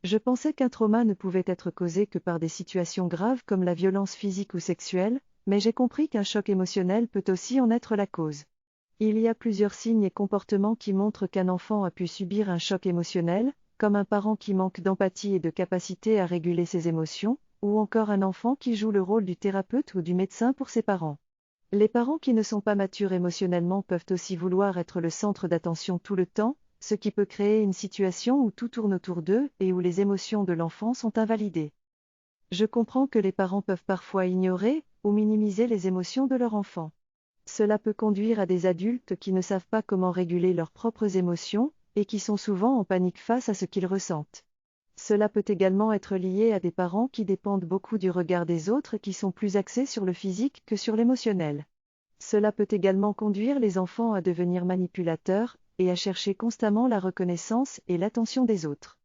Je pensais qu'un trauma ne pouvait être causé que par des situations graves comme la violence physique ou sexuelle, mais j'ai compris qu'un choc émotionnel peut aussi en être la cause. Il y a plusieurs signes et comportements qui montrent qu'un enfant a pu subir un choc émotionnel, comme un parent qui manque d'empathie et de capacité à réguler ses émotions, ou encore un enfant qui joue le rôle du thérapeute ou du médecin pour ses parents. Les parents qui ne sont pas matures émotionnellement peuvent aussi vouloir être le centre d'attention tout le temps, ce qui peut créer une situation où tout tourne autour d'eux et où les émotions de l'enfant sont invalidées. Je comprends que les parents peuvent parfois ignorer ou minimiser les émotions de leur enfant. Cela peut conduire à des adultes qui ne savent pas comment réguler leurs propres émotions et qui sont souvent en panique face à ce qu'ils ressentent. Cela peut également être lié à des parents qui dépendent beaucoup du regard des autres et qui sont plus axés sur le physique que sur l'émotionnel. Cela peut également conduire les enfants à devenir manipulateurs et à chercher constamment la reconnaissance et l'attention des autres.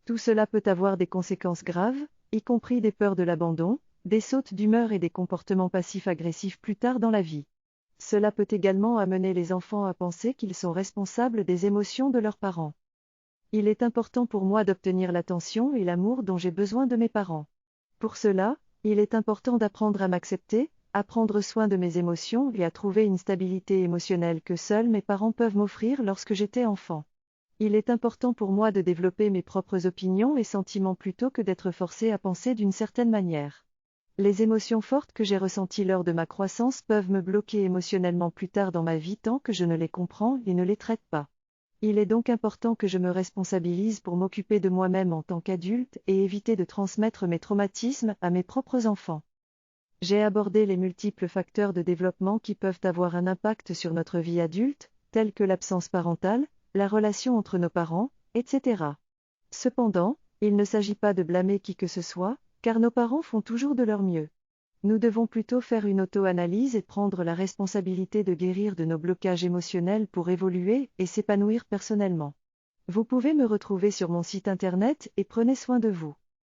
Tout cela peut avoir des conséquences graves, y compris des peurs de l'abandon, des sautes d'humeur et des comportements passifs-agressifs plus tard dans la vie. Cela peut également amener les enfants à penser qu'ils sont responsables des émotions de leurs parents. Il est important pour moi d'obtenir l'attention et l'amour dont j'ai besoin de mes parents. Pour cela, il est important d'apprendre à m'accepter, à prendre soin de mes émotions et à trouver une stabilité émotionnelle que seuls mes parents peuvent m'offrir lorsque j'étais enfant. Il est important pour moi de développer mes propres opinions et sentiments plutôt que d'être forcé à penser d'une certaine manière. Les émotions fortes que j'ai ressenties lors de ma croissance peuvent me bloquer émotionnellement plus tard dans ma vie tant que je ne les comprends et ne les traite pas. Il est donc important que je me responsabilise pour m'occuper de moi-même en tant qu'adulte et éviter de transmettre mes traumatismes à mes propres enfants. J'ai abordé les multiples facteurs de développement qui peuvent avoir un impact sur notre vie adulte, tels que l'absence parentale, la relation entre nos parents, etc. Cependant, il ne s'agit pas de blâmer qui que ce soit, car nos parents font toujours de leur mieux. Nous devons plutôt faire une auto-analyse et prendre la responsabilité de guérir de nos blocages émotionnels pour évoluer et s'épanouir personnellement. Vous pouvez me retrouver sur mon site internet et prenez soin de vous.